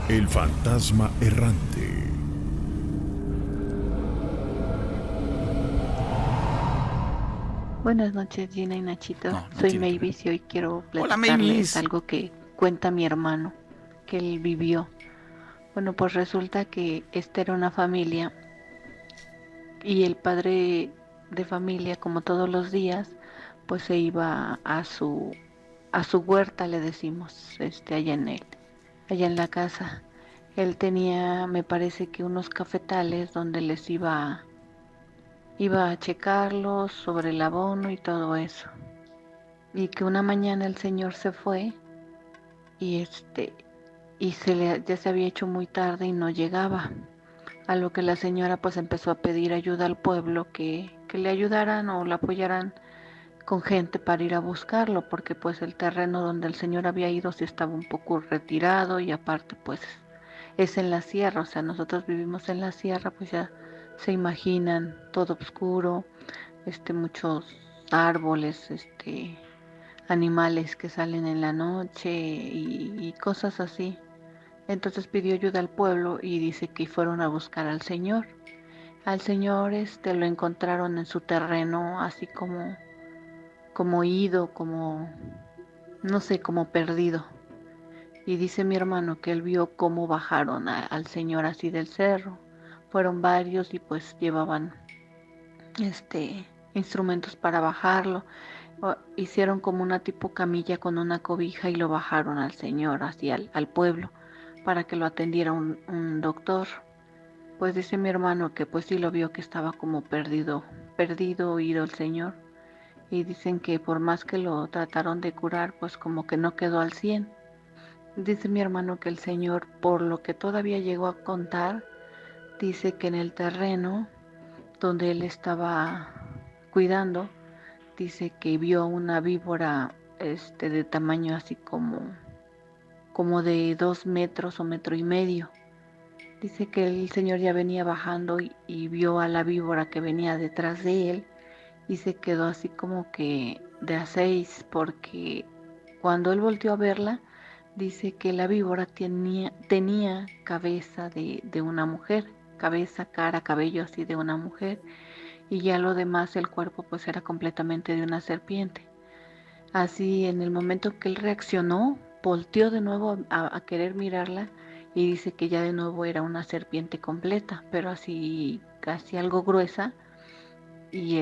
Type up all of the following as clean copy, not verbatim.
El fantasma errante. Buenas noches, Gina y Nachito. No Soy tiene que ver. Mavis y hoy quiero Hola, platicarles Mavis. algo que cuenta mi hermano, que él vivió. Bueno, pues resulta que esta era una familia y el padre de familia, como todos los días, pues se iba a su huerta, le decimos, allá en la casa. Él tenía, me parece que unos cafetales donde iba a checarlos sobre el abono y todo eso. Y que una mañana el señor se fue y ya se había hecho muy tarde y no llegaba. A lo que la señora pues empezó a pedir ayuda al pueblo que le ayudaran o la apoyaran con gente para ir a buscarlo, porque pues el terreno donde el señor había ido sí estaba un poco retirado y aparte pues es en la sierra, o sea, nosotros vivimos en la sierra, pues ya se imaginan todo oscuro, muchos árboles, animales que salen en la noche y cosas así. Entonces pidió ayuda al pueblo y dice que fueron a buscar al señor. Al señor lo encontraron en su terreno así como ido, como no sé, como perdido. Y dice mi hermano que él vio cómo bajaron al señor así del cerro. Fueron varios y pues llevaban instrumentos para bajarlo. Hicieron como una tipo camilla con una cobija y lo bajaron al señor, así al pueblo, para que lo atendiera un doctor. Pues dice mi hermano que pues sí lo vio que estaba como perdido, oído el señor. Y dicen que por más que lo trataron de curar, pues como que no quedó al 100. Dice mi hermano que el señor, por lo que todavía llegó a contar, dice que en el terreno donde él estaba cuidando, dice que vio una víbora de tamaño así como de 2 metros o metro y medio. Dice que el señor ya venía bajando y vio a la víbora que venía detrás de él y se quedó así como que de a 6 porque cuando él volteó a verla, dice que la víbora tenía cabeza de una mujer, cabeza, cara, cabello así de una mujer y ya lo demás, el cuerpo pues era completamente de una serpiente. Así en el momento que él reaccionó, volteó de nuevo a querer mirarla y dice que ya de nuevo era una serpiente completa, pero así casi algo gruesa y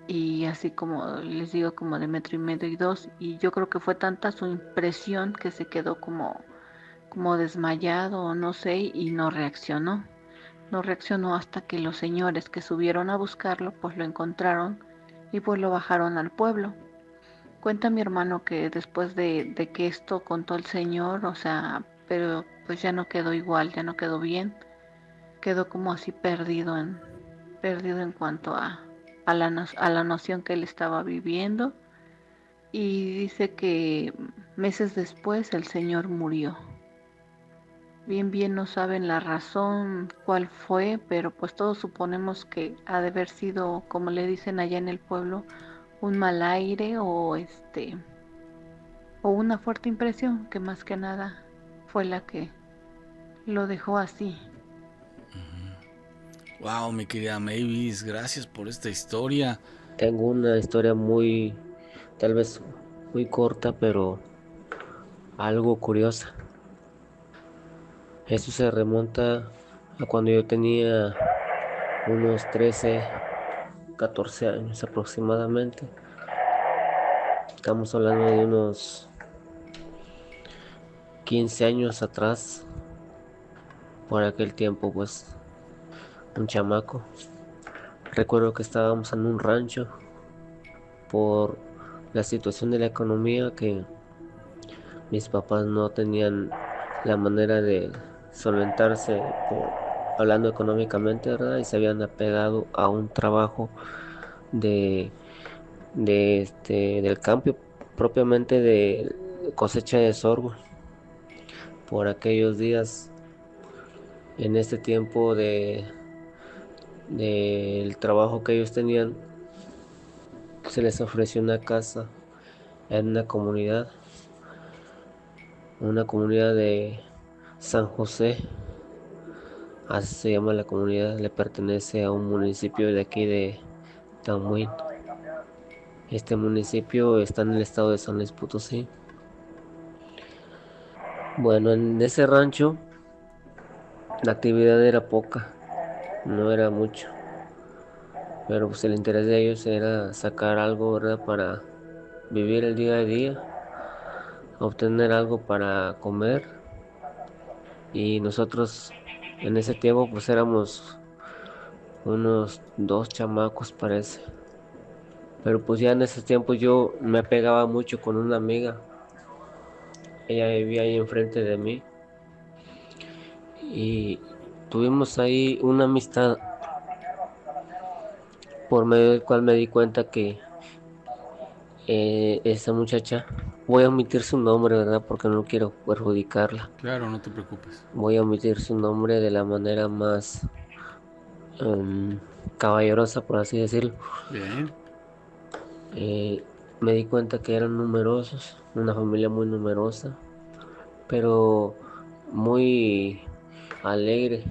y así como les digo como de metro y medio y dos y yo creo que fue tanta su impresión que se quedó como desmayado o no sé y no reaccionó hasta que los señores que subieron a buscarlo pues lo encontraron y pues lo bajaron al pueblo. Cuenta mi hermano que después de que esto contó el señor, o sea, pero pues ya no quedó igual, ya no quedó bien, quedó como así perdido en cuanto a la noción que él estaba viviendo y dice que meses después el señor murió. Bien no saben la razón cuál fue, pero pues todos suponemos que ha de haber sido, como le dicen allá en el pueblo, un mal aire o una fuerte impresión que más que nada fue la que lo dejó así. Wow, mi querida Mavis, gracias por esta historia. Tengo una historia tal vez muy corta, pero algo curiosa. Eso se remonta a cuando yo tenía unos 13, 14 años aproximadamente. Estamos hablando de unos 15 años atrás. Por aquel tiempo, pues, un chamaco. Recuerdo que estábamos en un rancho por la situación de la economía que mis papás no tenían la manera de solventarse hablando económicamente, ¿verdad? Y se habían apegado a un trabajo de, del campo, propiamente de cosecha de sorgo. Por aquellos días, en este tiempo del trabajo que ellos tenían, se les ofreció una casa en una comunidad San José, así se llama la comunidad, le pertenece a un municipio de aquí de Tamuín. Este municipio está en el estado de San Luis Potosí. Bueno, en ese rancho la actividad era poca, no era mucho, pero pues el interés de ellos era sacar algo, ¿verdad? Para vivir el día a día, obtener algo para comer. Y nosotros en ese tiempo pues éramos unos 2 chamacos parece. Pero pues ya en esos tiempos yo me pegaba mucho con una amiga. Ella vivía ahí enfrente de mí. Y tuvimos ahí una amistad por medio del cual me di cuenta que esa muchacha, voy a omitir su nombre, ¿verdad? Porque no quiero perjudicarla. Claro, no te preocupes. Voy a omitir su nombre de la manera más em, caballerosa, por así decirlo. Bien. Eh, Me di cuenta que eran numerosos, una familia muy numerosa, pero muy alegre.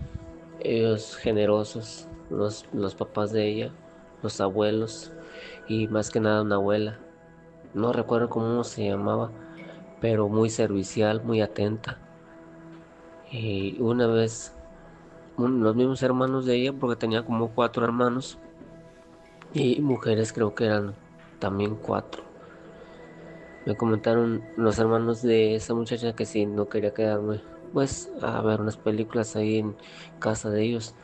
Ellos generosos, los papás de ella, los abuelos y más que nada una abuela. No recuerdo cómo se llamaba, pero muy servicial, muy atenta. Y una vez, los mismos hermanos de ella, porque tenía como 4 hermanos, y mujeres creo que eran también 4. Me comentaron los hermanos de esa muchacha que si no quería quedarme, pues a ver unas películas ahí en casa de ellos,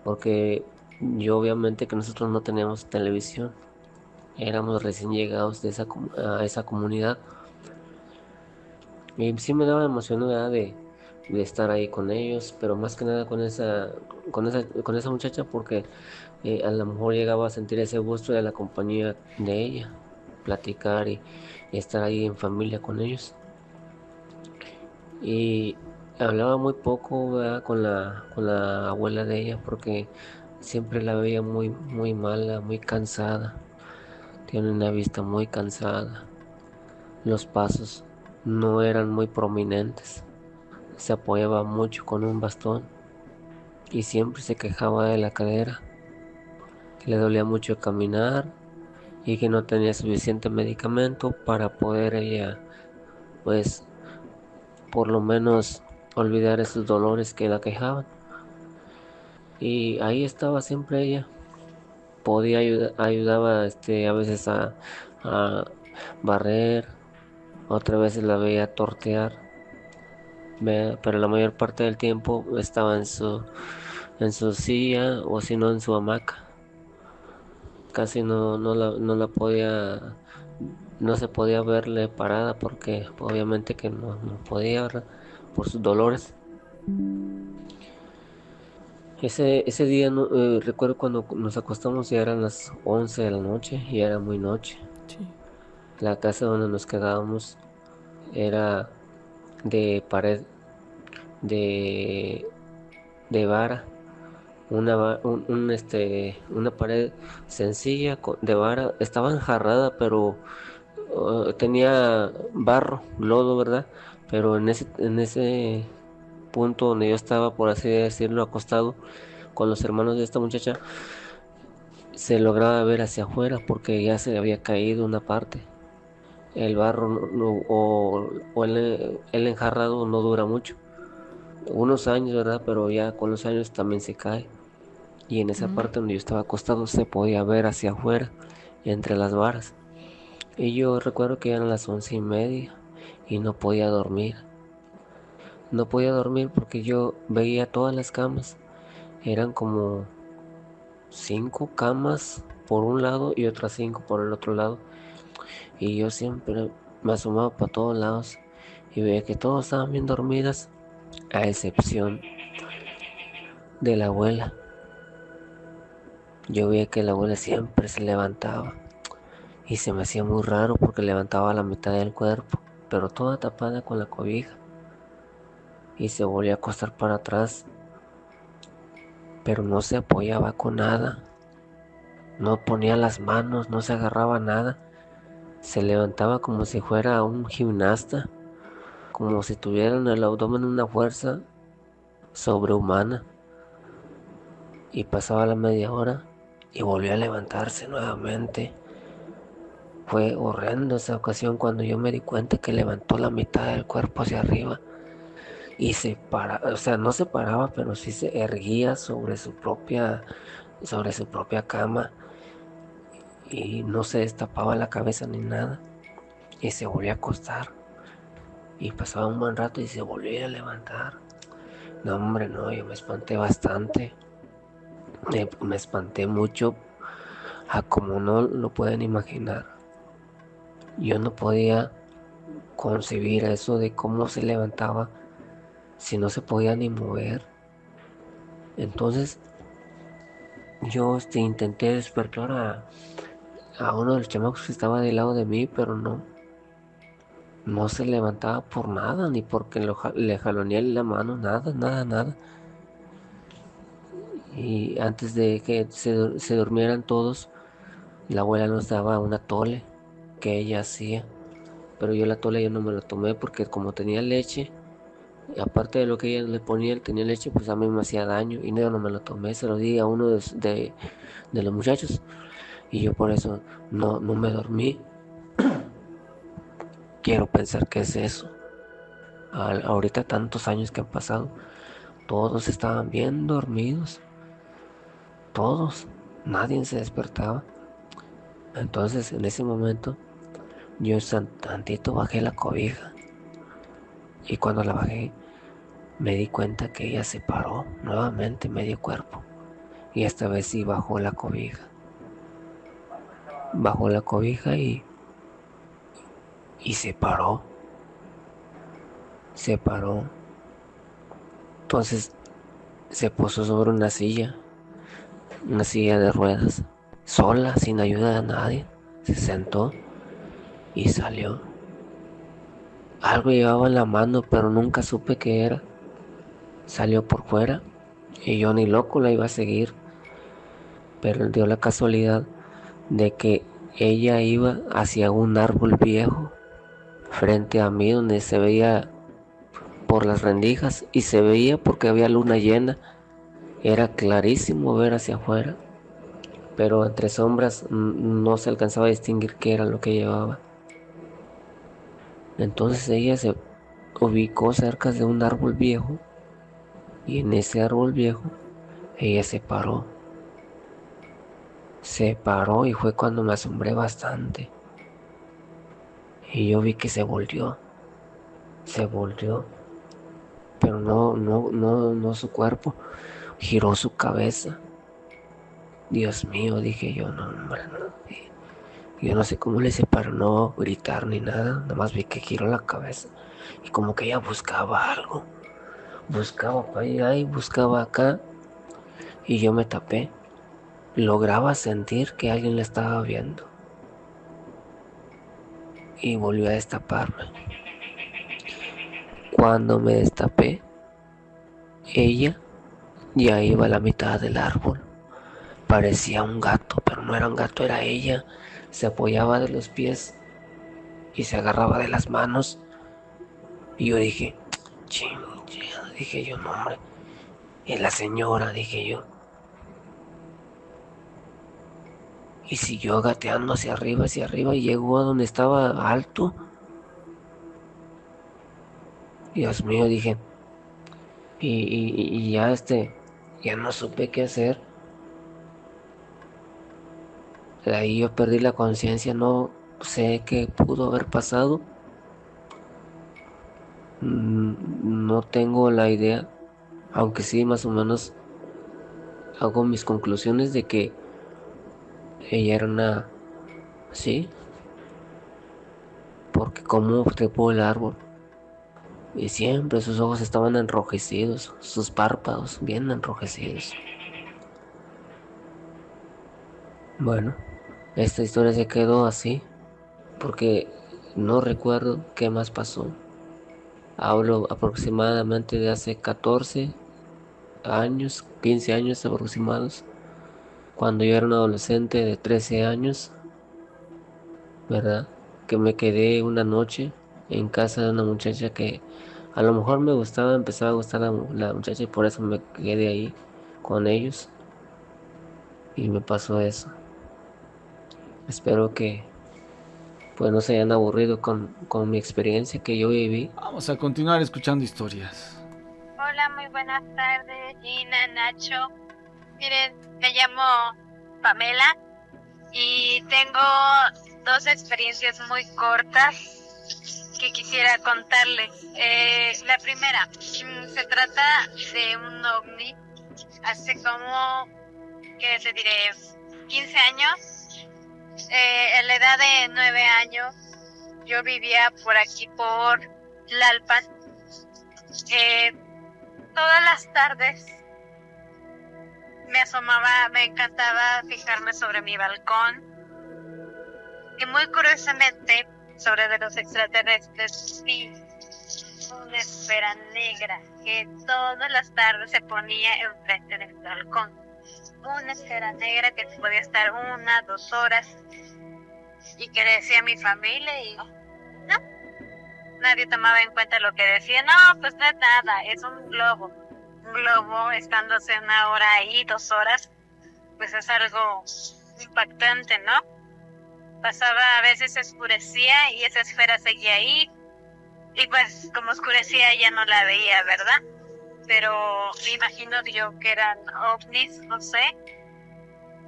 porque yo obviamente que nosotros no teníamos televisión, éramos recién llegados de a esa comunidad. Y sí me daba emoción, ¿verdad? De estar ahí con ellos, pero más que nada con esa muchacha porque a lo mejor llegaba a sentir ese gusto de la compañía de ella, platicar y estar ahí en familia con ellos. Y hablaba muy poco, ¿verdad? Con la abuela de ella porque siempre la veía muy, muy mala, muy cansada. Tiene una vista muy cansada. Los pasos no eran muy prominentes. Se apoyaba mucho con un bastón y siempre se quejaba de la cadera, que le dolía mucho caminar y que no tenía suficiente medicamento para poder ella, pues, por lo menos olvidar esos dolores que la quejaban. Y ahí estaba siempre ella. Podía ayudaba a veces a barrer, otras veces la veía tortear, pero la mayor parte del tiempo estaba en su silla o si no en su hamaca. Casi no la podía, no se podía verle parada porque obviamente que no podía, ¿verdad? Por sus dolores. Ese día recuerdo cuando nos acostamos ya eran las 11 de la noche y era muy noche. Sí. La casa donde nos quedábamos era de pared de, de vara, una pared sencilla de vara, estaba enjarrada, pero tenía barro, lodo, ¿verdad? Pero en ese punto donde yo estaba, por así decirlo, acostado con los hermanos de esta muchacha, se lograba ver hacia afuera porque ya se había caído una parte. El barro o el enjarrado no dura mucho, unos años, ¿verdad? Pero ya con los años también se cae. Y en esa parte donde yo estaba acostado se podía ver hacia afuera, entre las varas. Y yo recuerdo que eran las 11:30 y no podía dormir. No podía dormir porque yo veía todas las camas. Eran como 5 camas por un lado y otras 5 por el otro lado. Y yo siempre me asomaba para todos lados y veía que todos estaban bien dormidas, a excepción de la abuela. Yo veía que la abuela siempre se levantaba y se me hacía muy raro porque levantaba la mitad del cuerpo, pero toda tapada con la cobija y se volvía a acostar para atrás, pero no se apoyaba con nada, no ponía las manos, no se agarraba nada, se levantaba como si fuera un gimnasta, como si tuviera en el abdomen una fuerza sobrehumana. Y pasaba la media hora y volvió a levantarse nuevamente. Fue horrendo esa ocasión cuando yo me di cuenta que levantó la mitad del cuerpo hacia arriba y se para, o sea, no se paraba, pero sí se erguía sobre su propia cama y no se destapaba la cabeza ni nada y se volvió a acostar y pasaba un buen rato y se volvía a levantar. No, hombre, no, yo me espanté bastante, me espanté mucho, a como no lo pueden imaginar. Yo no podía concebir eso de cómo se levantaba si no se podía ni mover. Entonces yo intenté despertar a uno de los chamacos que estaba del lado de mí, pero no se levantaba por nada, ni porque le jaloneé la mano, nada, nada, nada. Y antes de que se durmieran todos, la abuela nos daba una tole que ella hacía, pero yo la tole yo no me la tomé porque como tenía leche, y aparte de lo que ella le ponía, tenía leche, pues a mí me hacía daño y yo no me lo tomé, se lo di a uno de los muchachos y yo por eso no me dormí. Quiero pensar que es eso. Ahorita tantos años que han pasado, todos estaban bien dormidos, todos, nadie se despertaba. Entonces en ese momento yo tantito bajé la cobija y cuando la bajé me di cuenta que ella se paró nuevamente medio cuerpo y esta vez sí bajó la cobija. Bajó la cobija y se paró. Se paró. Entonces se posó sobre una silla de ruedas, sola, sin ayuda de nadie. Se sentó y salió. Algo llevaba en la mano, pero nunca supe qué era. Salió por fuera y yo ni loco la iba a seguir, pero dio la casualidad de que ella iba hacia un árbol viejo frente a mí donde se veía por las rendijas y se veía porque había luna llena. Era clarísimo ver hacia afuera, pero entre sombras no se alcanzaba a distinguir qué era lo que llevaba. Entonces ella se ubicó cerca de un árbol viejo y en ese árbol viejo ella se paró. Se paró y fue cuando me asombré bastante. Y yo vi que se volvió, pero no su cuerpo, giró su cabeza. Dios mío, dije yo, no, hombre, no. Yo no sé cómo le hice para no gritar ni nada, nada más vi que giró la cabeza y como que ella buscaba algo, buscaba para allá y buscaba acá y yo me tapé. Lograba sentir que alguien la estaba viendo y volvió a destaparme. Cuando me destapé, ella ya iba a la mitad del árbol. Parecía un gato, pero no era un gato, era ella. Se apoyaba de los pies y se agarraba de las manos. Y yo dije, ching, dije yo, no, hombre. Es la señora, dije yo. Y siguió gateando hacia arriba y llegó a donde estaba alto. Dios mío, dije. Y ya ya no supe qué hacer. De ahí yo perdí la conciencia, no sé qué pudo haber pasado. No tengo la idea, aunque sí más o menos hago mis conclusiones de que ella era una... Sí, porque como trepó el árbol y siempre sus ojos estaban enrojecidos, sus párpados bien enrojecidos. Bueno, esta historia se quedó así porque no recuerdo qué más pasó. Hablo aproximadamente de hace 14 años, 15 años aproximados, cuando yo era un adolescente de 13 años, ¿verdad? Que me quedé una noche en casa de una muchacha que a lo mejor me gustaba, empezaba a gustar la muchacha y por eso me quedé ahí con ellos y me pasó eso. Espero que pues no se hayan aburrido con mi experiencia que yo viví. Vamos a continuar escuchando historias. Hola, muy buenas tardes, Gina, Nacho. Miren, me llamo Pamela y tengo dos experiencias muy cortas que quisiera contarles. La primera, se trata de un ovni hace como, ¿qué te diré? 15 años. En la edad de 9 años, yo vivía por aquí, por Tlalpan. Todas las tardes me asomaba, me encantaba fijarme sobre mi balcón y muy curiosamente sobre de los extraterrestres vi una esfera negra que todas las tardes se ponía enfrente del balcón. Una esfera negra que podía estar 1, 2 horas y que decía mi familia y no, nadie tomaba en cuenta lo que decía. No, pues no es nada, es un globo. Un globo estándose 1 hora ahí, 2 horas, pues es algo impactante, ¿no? Pasaba, a veces se oscurecía y esa esfera seguía ahí y pues como oscurecía ya no la veía, ¿verdad? Pero me imagino yo que eran ovnis, no sé.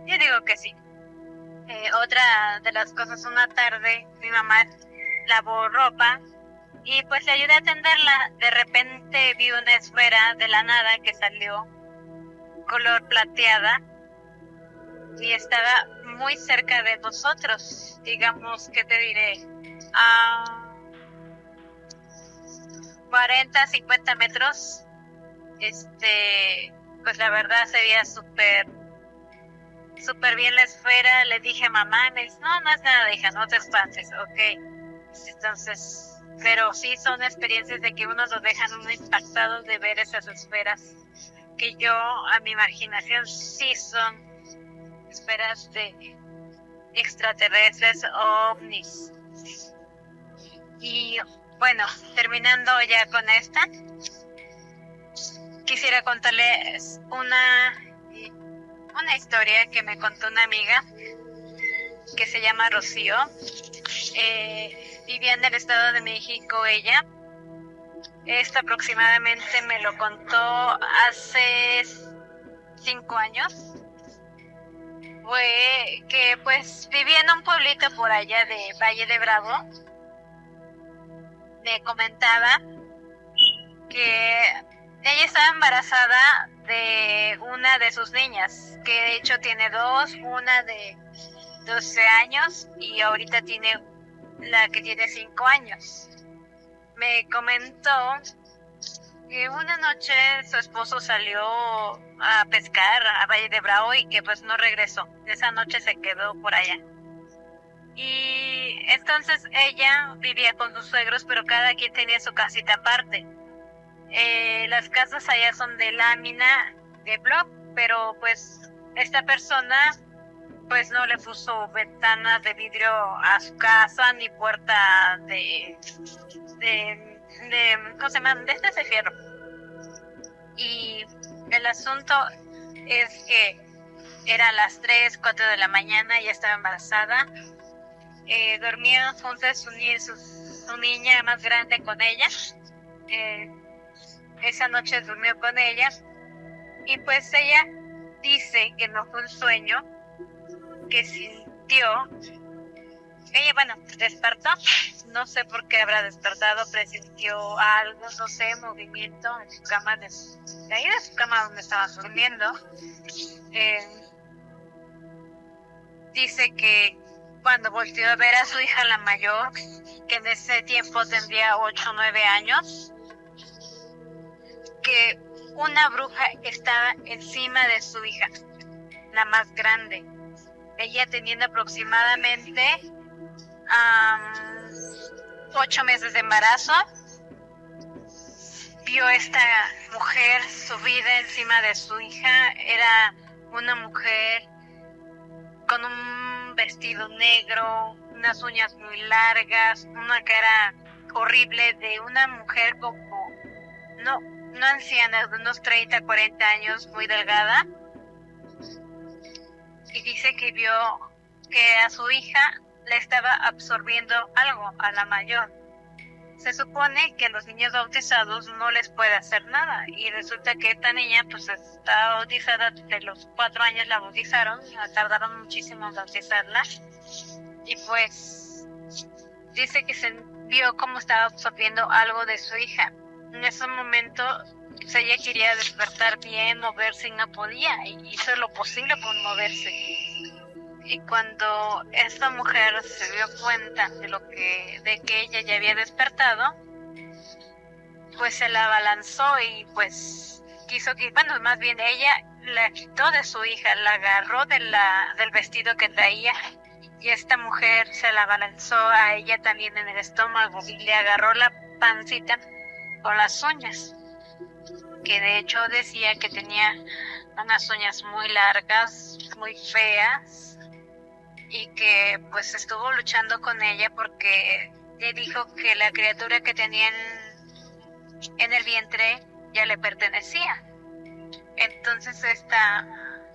Yo digo que sí. Otra de las cosas, una tarde mi mamá lavó ropa y pues le ayudé a tenderla. De repente vi una esfera de la nada que salió color plateada y estaba muy cerca de nosotros, digamos, ¿qué te diré? 40, 50 metros. Pues la verdad se veía súper bien la esfera. Le dije a mamá, me dice, no es nada, hija, no te espantes, ok. Entonces, pero sí son experiencias de que uno lo dejan uno impactado de ver esas esferas, que yo, a mi imaginación, sí son esferas de extraterrestres o ovnis. Y bueno, terminando ya con esta, quisiera contarles una historia que me contó una amiga que se llama Rocío. Vivía en el Estado de México ella. Esto aproximadamente me lo contó hace 5 años. Fue que pues vivía en un pueblito por allá de Valle de Bravo. Me comentaba que ella estaba embarazada de una de sus niñas, que de hecho tiene 2, una de 12 años y ahorita tiene la que tiene 5 años. Me comentó que una noche su esposo salió a pescar a Valle de Bravo y que pues no regresó. Esa noche se quedó por allá. Y entonces ella vivía con sus suegros, pero cada quien tenía su casita aparte. Las casas allá son de lámina, de block, pero pues esta persona pues no le puso ventanas de vidrio a su casa ni puerta de ¿cómo se llama? De este fierro. Y el asunto es que eran las 3, 4 de la mañana, ella estaba embarazada. Dormían juntas su niña más grande con ella. Esa noche durmió con ella y pues ella dice que no fue un sueño, que sintió. Ella, despertó, no sé por qué habrá despertado, presintió algo, no sé, movimiento en su cama, de ahí de su cama donde estaba durmiendo. Dice que cuando volteó a ver a su hija la mayor, que en ese tiempo tendría 8 o 9 años, que una bruja estaba encima de su hija, la más grande. Ella teniendo aproximadamente 8 meses de embarazo, vio esta mujer subida encima de su hija. Era una mujer con un vestido negro, unas uñas muy largas, una cara horrible de una mujer como, no anciana, de unos 30, 40 años, muy delgada, y dice que vio que a su hija le estaba absorbiendo algo, a la mayor. Se supone que a los niños bautizados no les puede hacer nada, y resulta que esta niña pues está bautizada, de los 4 años la bautizaron, tardaron muchísimo en bautizarla, y pues dice que se vio cómo estaba absorbiendo algo de su hija. En ese momento pues, ella quería despertar bien, moverse y no podía, y hizo lo posible por moverse. Y cuando esta mujer se dio cuenta de que ella ya había despertado, pues se la abalanzó y pues quiso que, bueno, más bien ella la quitó de su hija, la agarró del vestido que traía, y esta mujer se la abalanzó a ella también en el estómago y le agarró la pancita con las uñas, que de hecho decía que tenía unas uñas muy largas, muy feas, y que pues estuvo luchando con ella porque le dijo que la criatura que tenía en el vientre ya le pertenecía. Entonces esta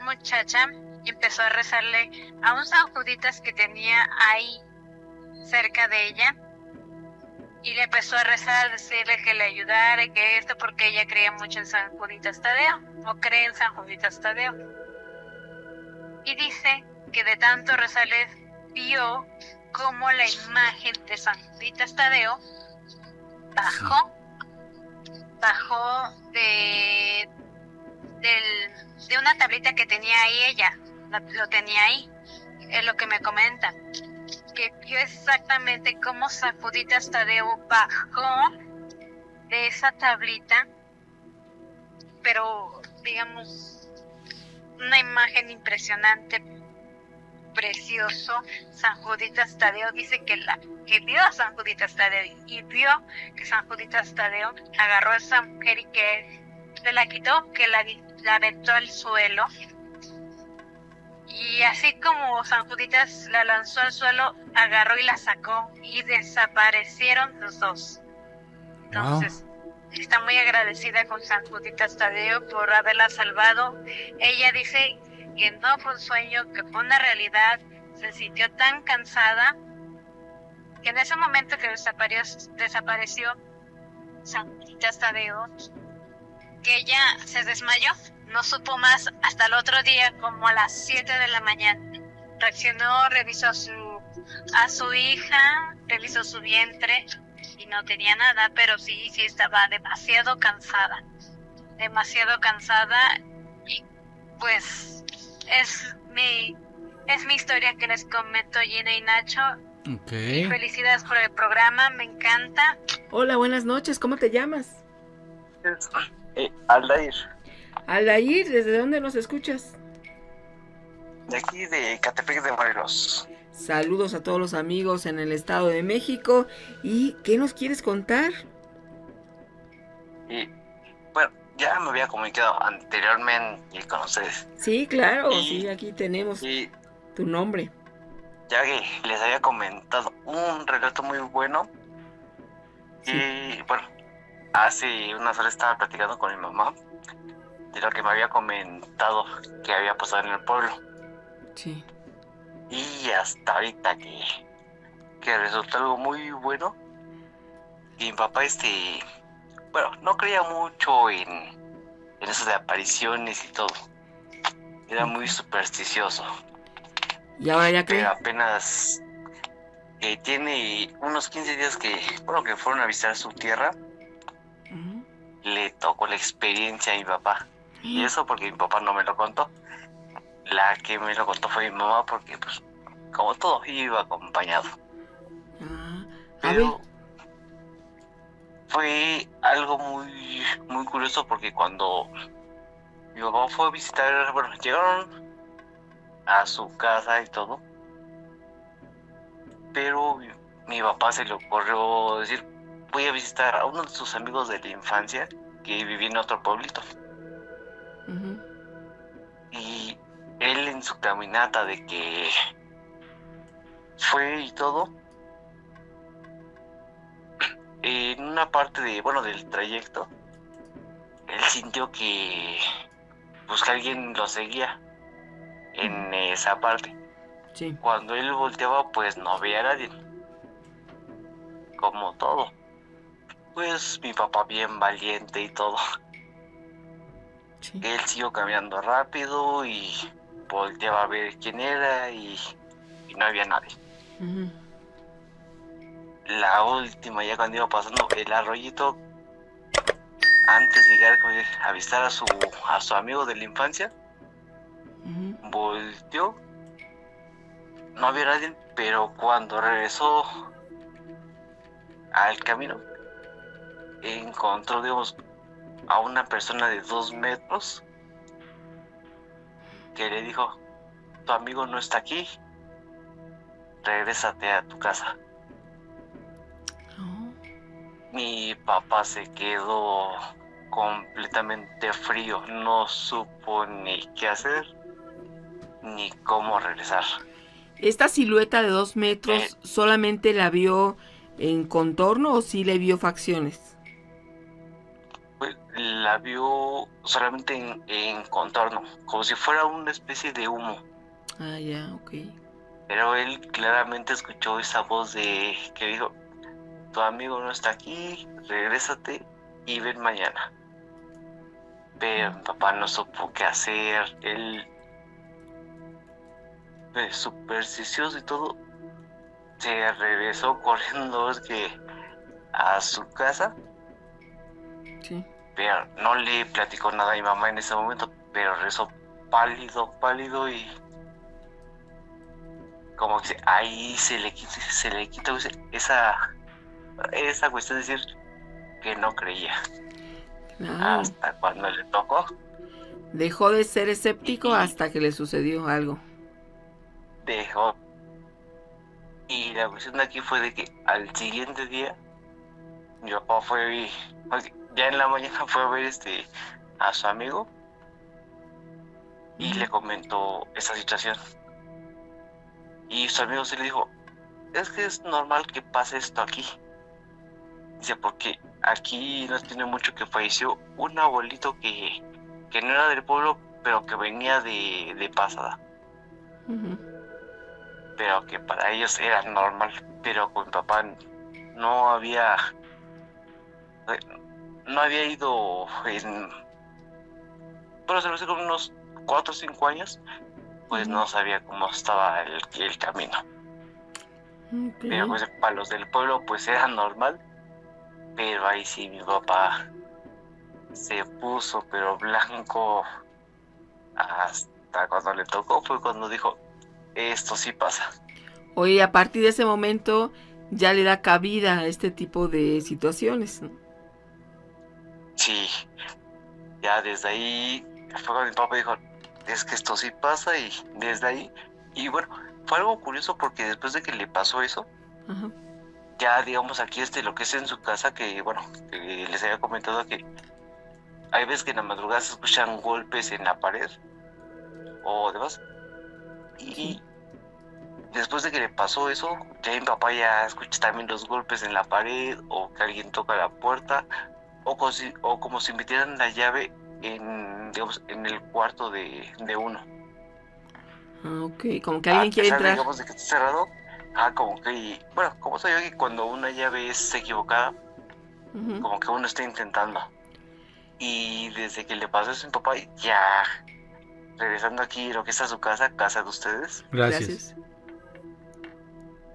muchacha empezó a rezarle a un San Juditas que tenía ahí cerca de ella, y le empezó a rezar, a decirle que le ayudara y que esto, porque ella creía mucho en San Juditas Tadeo, o cree en San Juditas Tadeo. Y dice que de tanto rezarle vio cómo la imagen de San Juditas Tadeo bajó de una tablita que tenía ahí ella, lo tenía ahí, es lo que me comenta, que vio exactamente cómo San Juditas Tadeo bajó de esa tablita, pero digamos, una imagen impresionante, precioso. San Juditas Tadeo dice que vio a San Juditas Tadeo y vio que San Juditas Tadeo agarró a esa mujer y que se la quitó, que la aventó al suelo, y así como San Juditas la lanzó al suelo, agarró y la sacó y desaparecieron los dos. Entonces está muy agradecida con San Juditas Tadeo por haberla salvado. Ella dice que no fue un sueño, que fue una realidad. Se sintió tan cansada que en ese momento que desapareció San Juditas Tadeo, que ella se desmayó, no supo más hasta el otro día, como a las 7 de la mañana. Reaccionó, revisó a su hija, revisó su vientre y no tenía nada, pero sí estaba demasiado cansada, y pues es mi historia que les comento, Gina y Nacho. Okay. Y felicidades por el programa, me encanta. Hola, buenas noches, ¿cómo te llamas? Aldair, Aldair, ¿desde dónde nos escuchas? de aquí de Catepec de Morelos. Saludos a todos los amigos en el Estado de México. ¿Y qué nos quieres contar? Y bueno, ya me había comunicado anteriormente con ustedes. Sí, claro, Y- sí, aquí tenemos Y tu nombre. ya que les había comentado un relato muy bueno. Sí. Y bueno, hace unas horas estaba platicando con mi mamá de lo que me había comentado que había pasado en el pueblo. Sí. Y hasta ahorita que resultó algo muy bueno. Y mi papá, bueno, no creía mucho en eso de apariciones y todo. Era muy supersticioso. ¿Y ahora ya Pero qué? apenas tiene unos 15 días que fueron a visitar su tierra, Ujú. le tocó la experiencia a mi papá. Y eso porque mi papá no me lo contó. La que me lo contó fue mi mamá, porque pues como todo iba acompañado. Ah, a Pero ver, fue algo muy muy curioso, porque cuando mi papá fue a visitar, bueno, llegaron a su casa y todo, pero mi papá se le ocurrió decir, voy a visitar a uno de sus amigos de la infancia que vivía en otro pueblito. ujú. Y él, en su caminata de que fue y todo, en una parte del trayecto, él sintió que pues que alguien lo seguía en esa parte. Sí. Cuando él volteaba, pues no veía a nadie. Como todo. Pues mi papá bien valiente y todo. Sí. Él siguió caminando rápido y volteaba a ver quién era y no había nadie. Ujú. La última, ya cuando iba pasando el arroyito, antes de llegar a avistar a su amigo de la infancia, Ujú. volteó, no había nadie, pero cuando regresó al camino, encontró, digamos, a una persona de 2 metros que le dijo: tu amigo no está aquí, regrésate a tu casa. Oh. Mi papá se quedó completamente frío, no supo ni qué hacer ni cómo regresar. ¿Esta silueta de 2 metros solamente la vio en contorno o sí le vio facciones? Pues, la vio solamente en contorno, como si fuera una especie de humo. Ah, ya, ok. Pero él claramente escuchó esa voz que dijo: tu amigo no está aquí, regrésate y ven mañana. Pero mi papá no supo qué hacer. Él, supersticioso y todo, se regresó corriendo a su casa. Sí. Pero no le platicó nada a mi mamá en ese momento, pero regresó pálido y como que ahí se le quitó esa cuestión de decir que no creía. Claro. Hasta cuando le tocó, Dejó de ser escéptico hasta que le sucedió algo. dejó. Y la cuestión de aquí fue de que al siguiente día mi papá fue, ya en la mañana fue a ver a su amigo y le comentó esa situación. Y su amigo se le dijo: es que es normal que pase esto aquí. Dice, porque aquí no tiene mucho que falleció un abuelito que no era del pueblo, pero que venía de pasada. Ujú. Pero que para ellos era normal. Pero con mi papá no había ido se lo hice con unos 4 o 5 años, pues no sabía cómo estaba el camino. Ok. Pero pues para los del pueblo pues era normal. Pero ahí sí mi papá se puso pero blanco. Hasta cuando le tocó fue cuando dijo: esto sí pasa. Oye, a partir de ese momento ya le da cabida a este tipo de situaciones, ¿no? Sí, ya desde ahí fue cuando mi papá dijo: es que esto sí pasa. Y desde ahí, y bueno, fue algo curioso porque después de que le pasó eso, Ajá. ya digamos aquí lo que es en su casa, que les había comentado que hay veces que en la madrugada se escuchan golpes en la pared o demás. Y Sí. después de que le pasó eso, ya mi papá ya escucha también los golpes en la pared, o que alguien toca la puerta, o como si metieran la llave en el cuarto de uno. Ah, ok, como que alguien quiere A pesar, entrar. digamos, de que está cerrado, como que, bueno, como soy yo, que cuando una llave es equivocada, Ujú. como que uno está intentando. Y desde que le pasó eso a mi papá, ya regresando aquí, lo que está su casa de ustedes, Gracias.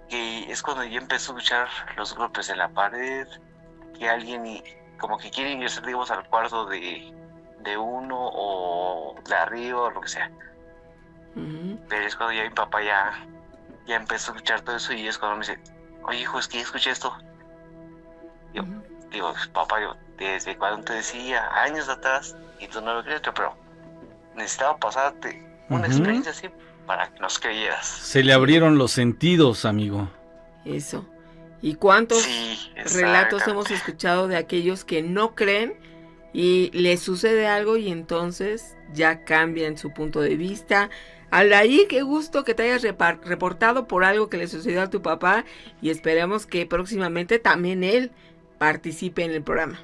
que es cuando ya empezó a escuchar los golpes en la pared, que alguien como que quiere ingresar, digamos, al cuarto de uno o de arriba o lo que sea. Ujú. Pero es cuando ya mi papá ya empezó a escuchar todo eso, y es cuando me dice: oye, hijo, es que escuché esto. Yo Ujú. digo: papá, yo desde cuando te decía, años atrás, y tú no lo crees, pero necesitaba pasarte una Ujú. experiencia así para que nos creyeras. Se le abrieron los sentidos, amigo. Eso. ¿Y cuántos Sí, relatos exactamente. hemos escuchado de aquellos que no creen y les sucede algo y entonces ya cambian su punto de vista? Aldair, qué gusto que te hayas reportado por algo que le sucedió a tu papá y esperemos que próximamente también él participe en el programa.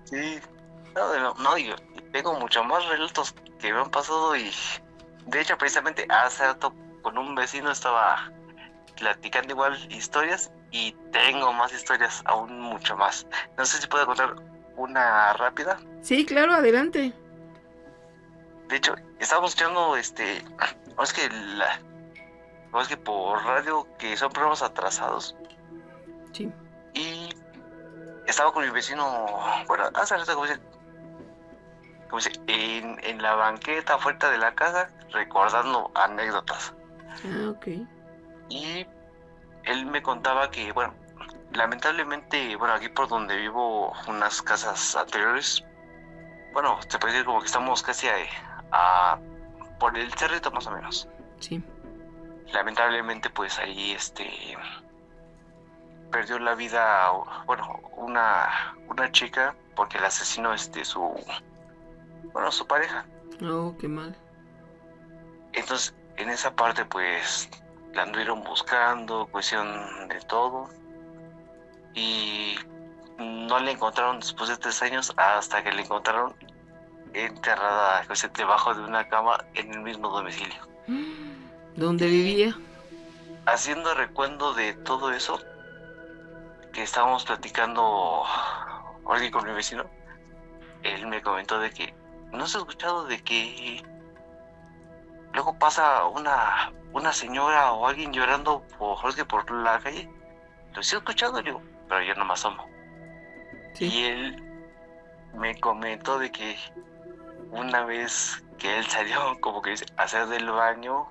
Sí, no, yo tengo mucho más relatos que me han pasado y de hecho precisamente hace rato con un vecino estaba platicando igual historias y tengo más historias, aún mucho más. No sé si puedo contar una rápida. Sí, claro, adelante. De hecho, estábamos escuchando es que por radio, que son programas atrasados, Sí. y estaba con mi vecino, bueno, hace rato como dice, en la banqueta afuera de la casa, recordando anécdotas. Ah, ok. Y él me contaba que, bueno, lamentablemente, bueno, aquí por donde vivo, unas casas anteriores, bueno, se puede decir como que estamos casi por el cerrito más o menos. Sí. Lamentablemente, pues ahí, perdió la vida, bueno, una chica, porque el asesino, su pareja. Oh, qué mal. Entonces, en esa parte, pues, la anduvieron buscando, cuestión de todo, y no la encontraron después de 3 años, hasta que la encontraron enterrada, pues, debajo de una cama en el mismo domicilio. ¿Dónde vivía? Haciendo recuento de todo eso que estábamos platicando hoy con mi vecino, él me comentó de que no se ha escuchado de que luego pasa una señora o alguien llorando por la calle. Lo sí he escuchado, le digo, pero yo no me asomo. Sí. Y él me comentó de que una vez que él salió como que dice, a hacer del baño,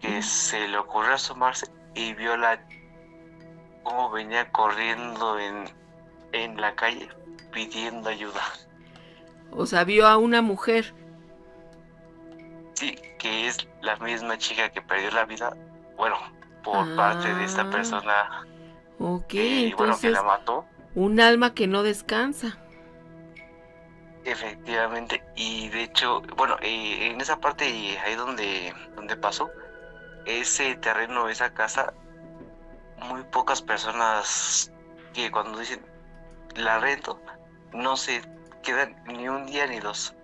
que se le ocurrió asomarse y vio cómo venía corriendo en la calle pidiendo ayuda. O sea, vio a una mujer. Sí, que es la misma chica que perdió la vida, bueno, por parte de esta persona. Ok, que, bueno, que entonces la mató. un alma que no descansa. Efectivamente, y de hecho, bueno, en esa parte ahí donde pasó, ese terreno, esa casa, muy pocas personas que cuando dicen la rento, no se quedan ni un día ni 2,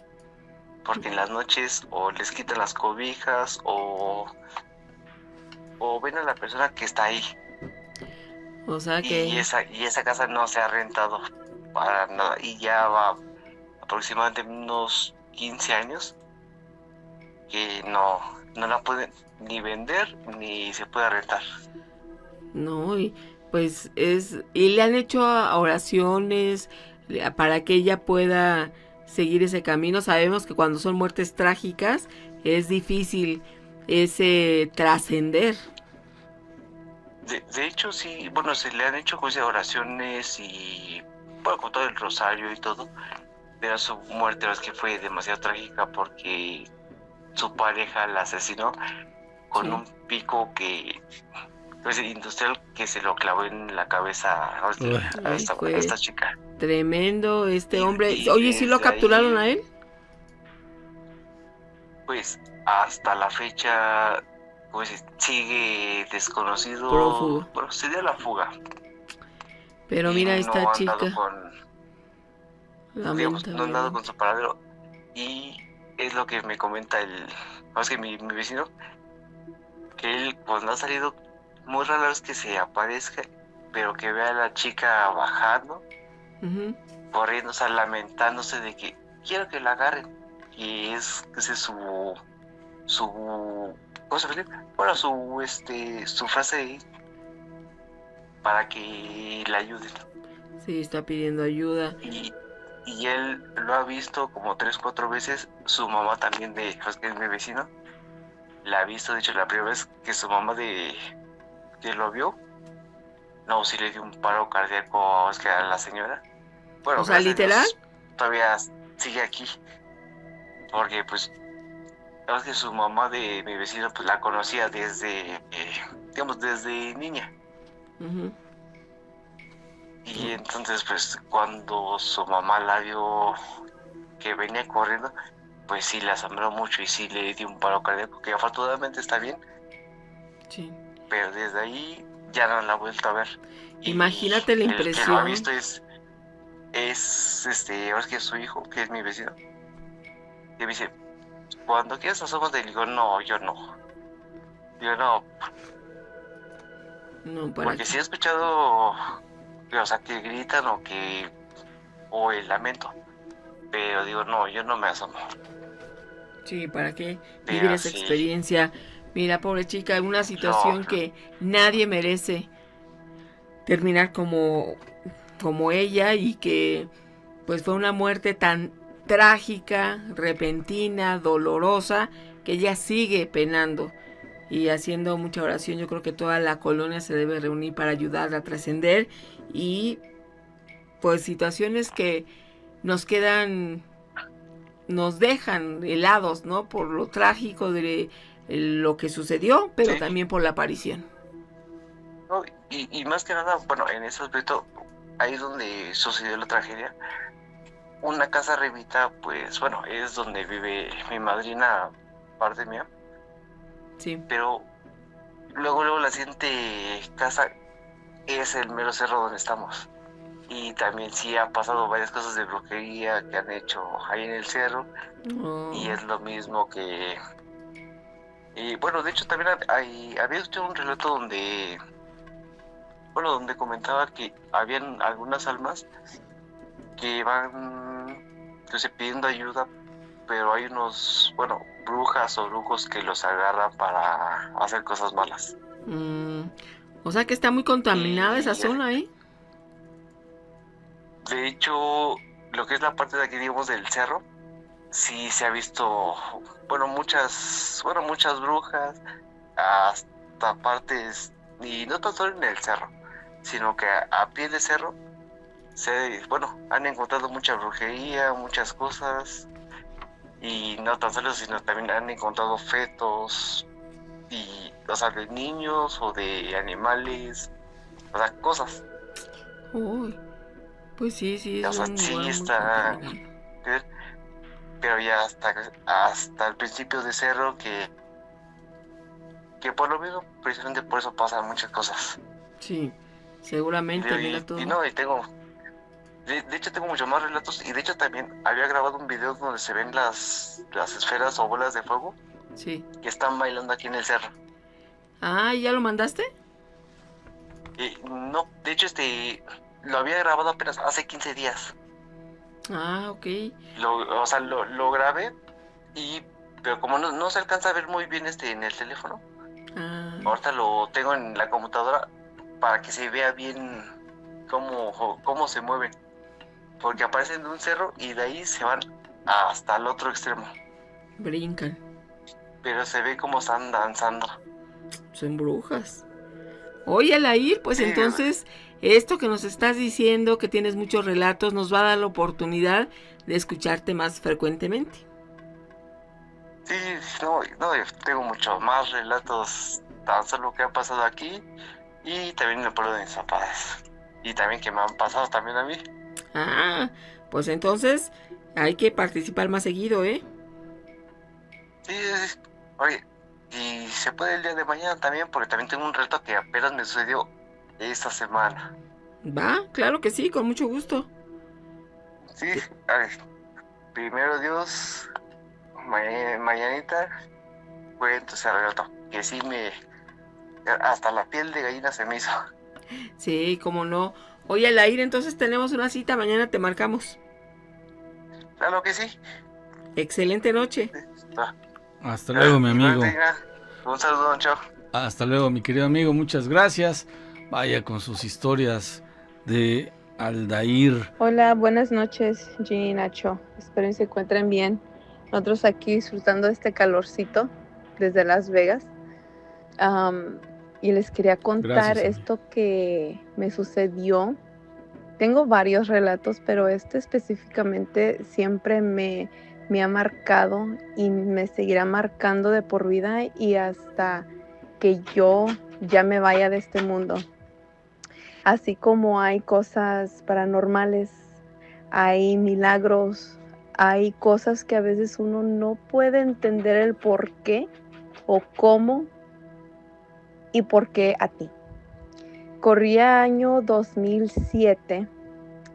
porque en las noches o les quitan las cobijas o ven a la persona que está ahí. O sea que... Y esa casa no se ha rentado para nada, y ya va aproximadamente unos 15 años que no la pueden ni vender ni se puede rentar. No, y pues y le han hecho oraciones para que ella pueda seguir ese camino. Sabemos que cuando son muertes trágicas es difícil ese trascender. De hecho, sí, bueno, se le han hecho oraciones y, bueno, con todo el rosario y todo, pero su muerte es que fue demasiado trágica porque su pareja la asesinó con un pico industrial que se lo clavó en la cabeza a esta chica. Tremendo hombre. Y Oye, ¿sí lo capturaron a él? Pues hasta la fecha, pues sigue desconocido. Prófugo. Bueno, se dio la fuga. Pero mira, esta chica. No han dado con su paradero. Y es lo que me comenta mi vecino, que él cuando ha salido, muy raro es que se aparezca, pero que vea a la chica bajando, corriendo, o sea, lamentándose de que quiero que la agarren. Y ese es su ¿cómo se llama? Bueno, su frase para que la ayuden. Sí, está pidiendo ayuda. Y él lo ha visto como 3-4 veces. Su mamá también que es mi vecino, la ha visto. De hecho, la primera vez que su mamá que lo vio, no, sí le dio un paro cardíaco a la señora. Bueno, o sea, literal, Dios, todavía sigue aquí, porque pues es que su mamá de mi vecino pues la conocía desde niña. Y entonces pues cuando su mamá la vio que venía corriendo, pues sí la asombró mucho y sí le dio un paro cardíaco, que afortunadamente está bien. Sí. Pero desde ahí ya no la he vuelto a ver. Y Imagínate la el que lo ha impresión. visto ahora es que es su hijo, que es mi vecino. Y me dice, cuando quieras nos somos de él. Digo, no, yo no. Digo, no, No, ¿para porque qué? sí he escuchado, o sea, que gritan o el lamento. Pero digo, no, yo no me asomo. Sí, ¿para qué vivir Pero esa sí, experiencia? Mira, pobre chica, una situación no, que nadie merece terminar como ella, y que pues fue una muerte tan trágica, repentina, dolorosa, que ella sigue penando y haciendo mucha oración. Yo creo que toda la colonia se debe reunir para ayudarla a trascender, y pues situaciones que nos quedan, nos dejan helados, ¿no? Por lo trágico de lo que sucedió, pero sí. también por la aparición. No, y más que nada, bueno, en ese aspecto, ahí es donde sucedió la tragedia. Una casa arribita, pues, bueno, es donde vive mi madrina, parte mía. Sí. Pero luego la siguiente casa es el mero cerro donde estamos. Y también sí ha pasado varias cosas de brujería que han hecho ahí en el cerro. Oh. Y es lo mismo que... Y bueno, de hecho también había escuchado un relato donde comentaba que habían algunas almas que van, pues, pidiendo ayuda, pero hay unos, brujas o brujos que los agarran para hacer cosas malas. O sea que está muy contaminada esa Y zona, ¿eh? de hecho, lo que es la parte de aquí, digamos, del cerro, sí se ha visto, muchas brujas, hasta partes, y no tan solo en el cerro, sino que a pie de cerro, han encontrado mucha brujería, muchas cosas, y no tan solo, sino también han encontrado fetos, de niños o de animales, cosas. Uy, pues sí, es O sea, un sí lugar muy está, contaminado. pero ya hasta el principio de cerro que por lo mismo, precisamente por eso pasan muchas cosas. Sí, seguramente, mira todo. De hecho tengo muchos más relatos, y de hecho también había grabado un video donde se ven las esferas o bolas de fuego Sí. que están bailando aquí en el cerro. Ah, ¿ya lo mandaste? No, de hecho lo había grabado apenas hace 15 días. Ah, ok. Lo grabé, pero como no se alcanza a ver muy bien en el teléfono, ahorita lo tengo en la computadora para que se vea bien cómo se mueven, porque aparecen de un cerro y de ahí se van hasta el otro extremo, Brincan. pero se ve cómo están danzando. Son brujas. Oye, Alair, pues Sí. entonces, esto que nos estás diciendo, que tienes muchos relatos, nos va a dar la oportunidad de escucharte más frecuentemente. Sí, no, yo tengo muchos más relatos tan solo que han pasado aquí, y también en el pueblo de mis papás, y también que me han pasado también a mí. Ah, pues entonces hay que participar más seguido, ¿eh? Sí. Oye, y se puede el día de mañana también, porque también tengo un reto que apenas me sucedió esta semana. Va, claro que sí, con mucho gusto. Sí, a ver, primero Dios, mañanita, cuento ese relato, que sí hasta la piel de gallina se me hizo. Sí, cómo no. Oye, Alair, entonces tenemos una cita, mañana te marcamos. Claro que sí. Excelente noche. Hasta luego, mi amigo. Un saludo, don Chao. Hasta luego, mi querido amigo, muchas gracias. Vaya con sus historias de Aldair. Hola, buenas noches, Ginny y Nacho. Espero que se encuentren bien. Nosotros aquí disfrutando de este calorcito desde Las Vegas. Y les quería contar esto que me sucedió. Tengo varios relatos, pero este específicamente siempre me ha marcado y me seguirá marcando de por vida y hasta que yo ya me vaya de este mundo. Así como hay cosas paranormales, hay milagros, hay cosas que a veces uno no puede entender el por qué o cómo y por qué a ti. Corría año 2007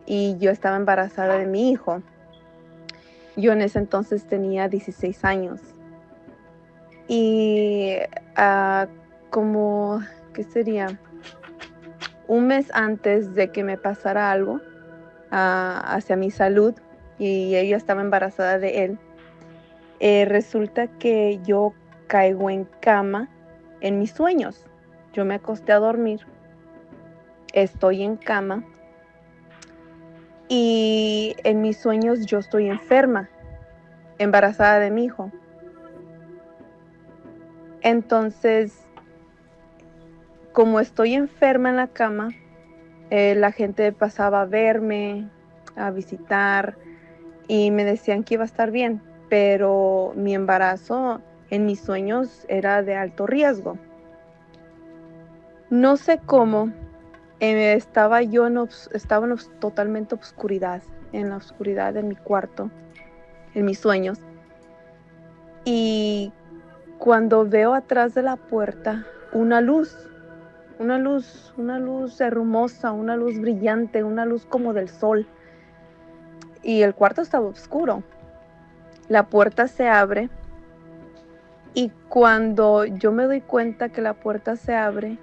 y yo estaba embarazada de mi hijo. Yo en ese entonces tenía 16 años. Y como, ¿qué sería? Un mes antes de que me pasara algo hacia mi salud y ella estaba embarazada de él, resulta que yo caigo en cama en mis sueños. Yo me acosté a dormir, estoy en cama y en mis sueños yo estoy enferma, embarazada de mi hijo. Entonces, como estoy enferma en la cama, la gente pasaba a verme, a visitar y me decían que iba a estar bien, pero mi embarazo en mis sueños era de alto riesgo. No sé cómo, estaba en totalmente oscuridad, en la oscuridad de mi cuarto, en mis sueños. Y cuando veo atrás de la puerta una luz hermosa, una luz brillante, una luz como del sol. Y el cuarto estaba oscuro. La puerta se abre y cuando yo me doy cuenta que la puerta se abre,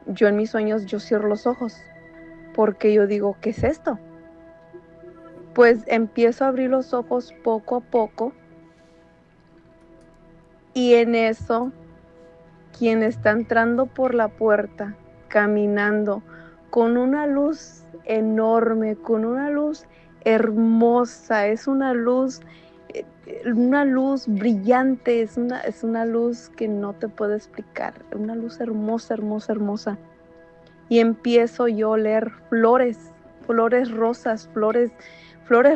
yo en mis sueños yo cierro los ojos porque yo digo, ¿qué es esto? Pues empiezo a abrir los ojos poco a poco y en eso quien está entrando por la puerta, caminando con una luz enorme, con una luz hermosa, es una luz brillante, es una luz que no te puedo explicar, una luz hermosa, hermosa, hermosa. Y empiezo yo a oler flores rosas, flores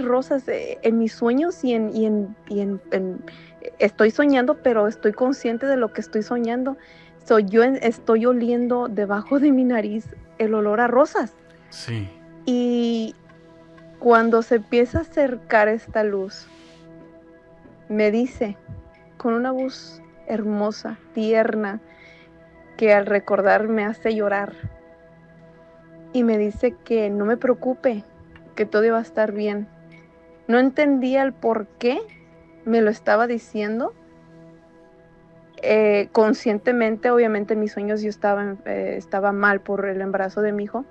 rosas en mis sueños y estoy soñando, pero estoy consciente de lo que estoy soñando. Yo estoy oliendo debajo de mi nariz el olor a rosas. Sí. Y cuando se empieza a acercar esta luz, me dice con una voz hermosa, tierna, que al recordar me hace llorar. Y me dice que no me preocupe, que todo iba a estar bien. No entendía el por qué me lo estaba diciendo. Conscientemente, obviamente en mis sueños yo estaba mal por el embarazo de mi hijo.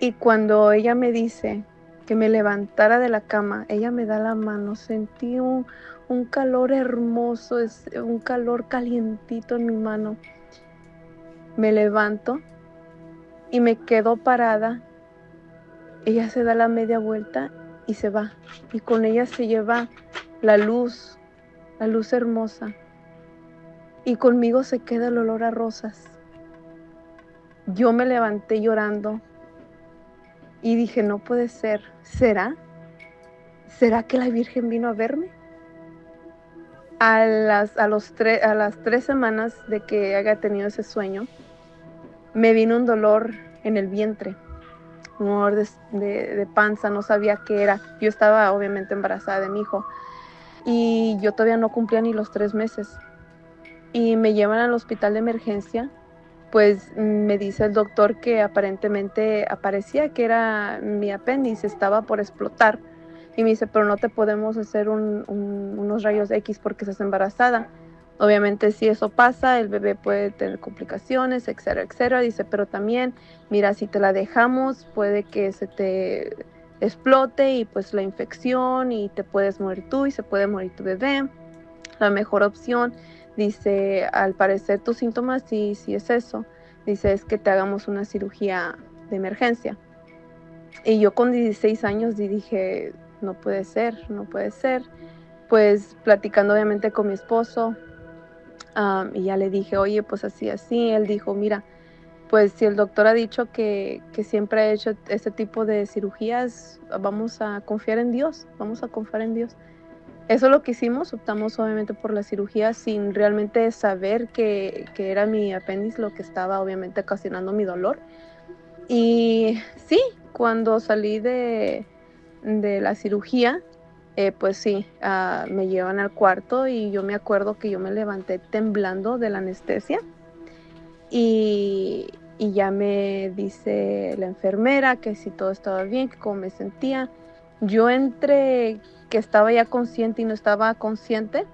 Y cuando ella me dice que me levantara de la cama, ella me da la mano, sentí un calor hermoso, un calor calientito en mi mano. Me levanto y me quedo parada. Ella se da la media vuelta y se va. Y con ella se lleva la luz hermosa. Y conmigo se queda el olor a rosas. Yo me levanté llorando y dije, no puede ser. ¿Será? ¿Será que la Virgen vino a verme? A las 3 semanas de que haya tenido ese sueño, me vino un dolor en el vientre, un dolor de panza, no sabía qué era. Yo estaba obviamente embarazada de mi hijo y yo todavía no cumplía ni los 3 meses. Y me llevan al hospital de emergencia, pues me dice el doctor que aparentemente aparecía que era mi apéndice, estaba por explotar. Y me dice, pero no te podemos hacer unos rayos X porque estás embarazada. Obviamente si eso pasa, el bebé puede tener complicaciones, etcétera, etcétera. Dice, pero también, mira, si te la dejamos, puede que se te explote y pues la infección y te puedes morir tú y se puede morir tu bebé. La mejor opción, dice, al parecer tus síntomas, si es eso, dice, es que te hagamos una cirugía de emergencia. Y yo con 16 años dije, no puede ser. Pues platicando obviamente con mi esposo, y ya le dije, oye, pues así, él dijo, mira, pues si el doctor ha dicho que siempre ha hecho este tipo de cirugías, vamos a confiar en Dios. Eso es lo que hicimos, optamos obviamente por la cirugía sin realmente saber que era mi apéndice lo que estaba obviamente ocasionando mi dolor. Y sí, cuando salí de la cirugía, pues sí, me llevan al cuarto y yo me acuerdo que yo me levanté temblando de la anestesia y y ya me dice la enfermera que si todo estaba bien, que cómo me sentía. Yo entre que estaba ya consciente y no estaba consciente,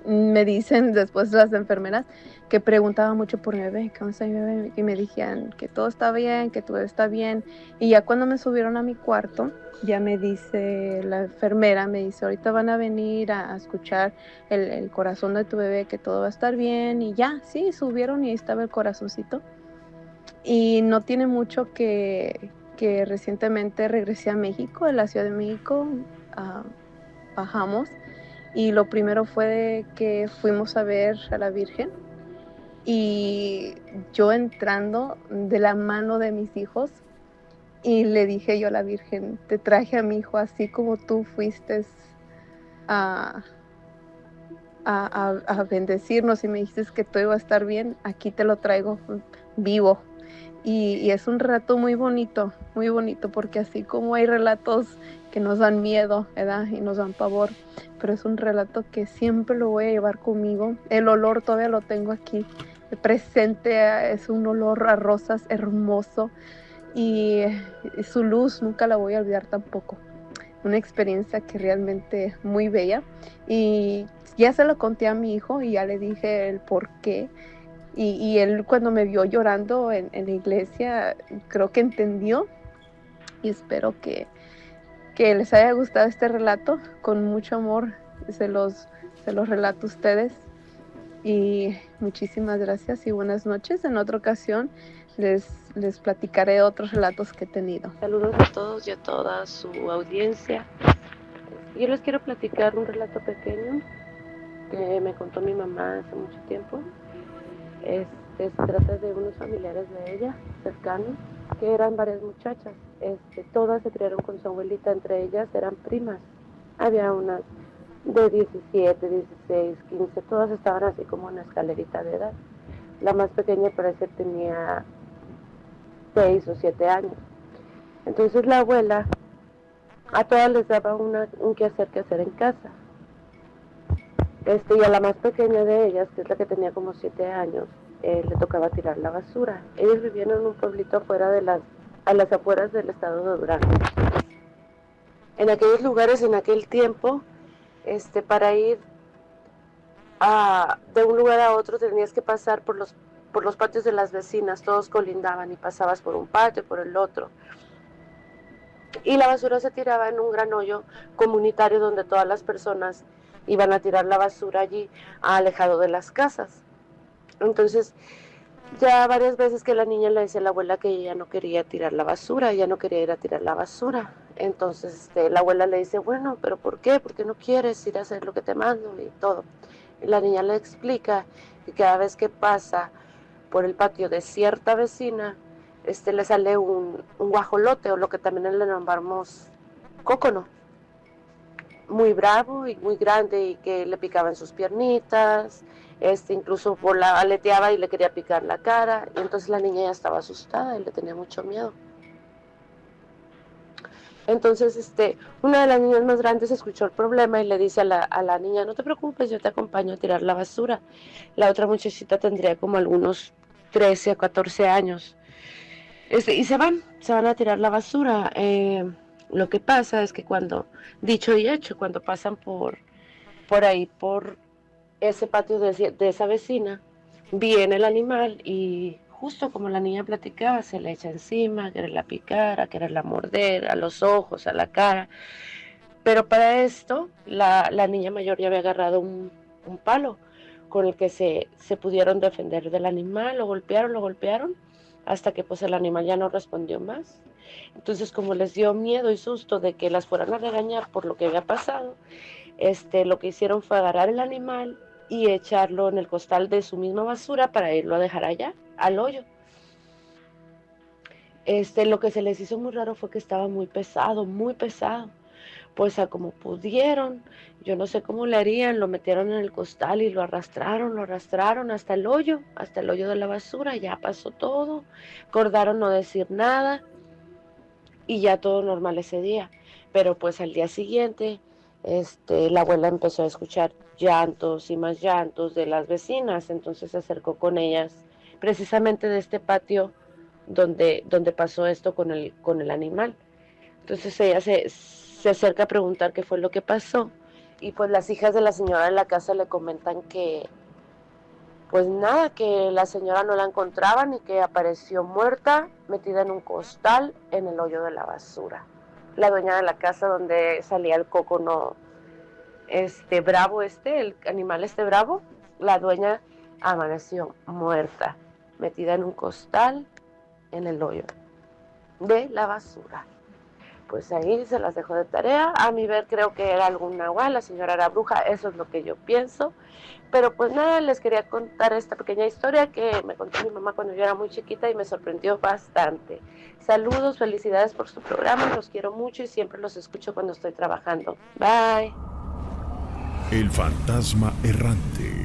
me dicen después las enfermeras que preguntaba mucho por mi bebé, ¿cómo está mi bebé? Y me dijeron que todo está bien, que todo está bien. Y ya cuando me subieron a mi cuarto, ya me dice la enfermera, me dice, ahorita van a venir a escuchar el corazón de tu bebé, que todo va a estar bien. Y ya, sí, subieron y ahí estaba el corazoncito. Y no tiene mucho que recientemente regresé a México, a la Ciudad de México, bajamos. Y lo primero fue que fuimos a ver a la Virgen y yo entrando de la mano de mis hijos y le dije yo a la Virgen, te traje a mi hijo así como tú fuiste a, a bendecirnos y me dijiste que todo iba a estar bien, aquí te lo traigo vivo. Y es un relato muy bonito, porque así como hay relatos que nos dan miedo, ¿verdad? Y nos dan pavor, pero es un relato que siempre lo voy a llevar conmigo. El olor todavía lo tengo aquí presente, es un olor a rosas hermoso y su luz nunca la voy a olvidar tampoco. Una experiencia que realmente muy bella y ya se lo conté a mi hijo y ya le dije el por qué. Y él cuando me vio llorando en la iglesia, creo que entendió y espero que les haya gustado este relato. Con mucho amor se los relato a ustedes y muchísimas gracias y buenas noches. En otra ocasión les platicaré otros relatos que he tenido. Saludos a todos y a toda su audiencia. Yo les quiero platicar un relato pequeño que me contó mi mamá hace mucho tiempo. Se trata de unos familiares de ella, cercanos, que eran varias muchachas. Todas se criaron con su abuelita, entre ellas eran primas. Había unas de 17, 16, 15, todas estaban así como en escalerita de edad. La más pequeña parece que tenía 6 o 7 años. Entonces la abuela a todas les daba un quehacer que hacer en casa. Y a la más pequeña de ellas, que es la que tenía como 7 años, le tocaba tirar la basura. Ellos vivían en un pueblito a las afueras del estado de Durango. En aquellos lugares, en aquel tiempo, para ir de un lugar a otro tenías que pasar por los patios de las vecinas, todos colindaban y pasabas por un patio, por el otro. Y la basura se tiraba en un gran hoyo comunitario donde todas las personas iban a tirar la basura allí, alejado de las casas. Entonces, ya varias veces que la niña le decía a la abuela que ella no quería tirar la basura, ella no quería ir a tirar la basura. Entonces, la abuela le dice, bueno, ¿pero por qué? ¿Por qué no quieres ir a hacer lo que te mando? Y todo. Y la niña le explica que cada vez que pasa por el patio de cierta vecina, le sale un guajolote, o lo que también le nombramos cócono, muy bravo y muy grande, y que le picaba en sus piernitas, incluso aleteaba y le quería picar la cara, y entonces la niña ya estaba asustada y le tenía mucho miedo. Entonces, una de las niñas más grandes escuchó el problema y le dice a la niña, no te preocupes, yo te acompaño a tirar la basura. La otra muchachita tendría como algunos 13 a 14 años. Y se van a tirar la basura. Lo que pasa es que dicho y hecho, cuando pasan por ahí, por ese patio de esa vecina, viene el animal y justo como la niña platicaba, se le echa encima, a quererla picar, a quererla morder, a los ojos, a la cara. Pero para esto, la niña mayor ya había agarrado un palo con el que se pudieron defender del animal, lo golpearon, hasta que pues el animal ya no respondió más. Entonces, como les dio miedo y susto de que las fueran a regañar por lo que había pasado, lo que hicieron fue agarrar el animal y echarlo en el costal de su misma basura para irlo a dejar allá, al hoyo. Lo que se les hizo muy raro fue que estaba muy pesado, pues a como pudieron, yo no sé cómo le harían, lo metieron en el costal y lo arrastraron hasta el hoyo de la basura. Ya pasó todo, acordaron no decir nada y ya todo normal ese día. Pero pues al día siguiente, la abuela empezó a escuchar llantos y más llantos de las vecinas, entonces se acercó con ellas precisamente de este patio donde pasó esto con el animal. Entonces ella se acerca a preguntar qué fue lo que pasó, y pues las hijas de la señora de la casa le comentan que pues nada, que la señora no la encontraban y que apareció muerta, metida en un costal en el hoyo de la basura. La dueña de la casa donde salía el coco bravo, el animal bravo, la dueña amaneció muerta, metida en un costal en el hoyo de la basura. Pues ahí se las dejó de tarea. A mi ver, creo que era algún nahual, la señora era bruja, eso es lo que yo pienso. Pero pues nada, les quería contar esta pequeña historia que me contó mi mamá cuando yo era muy chiquita y me sorprendió bastante. Saludos, felicidades por su programa, los quiero mucho y siempre los escucho cuando estoy trabajando. Bye. El fantasma errante.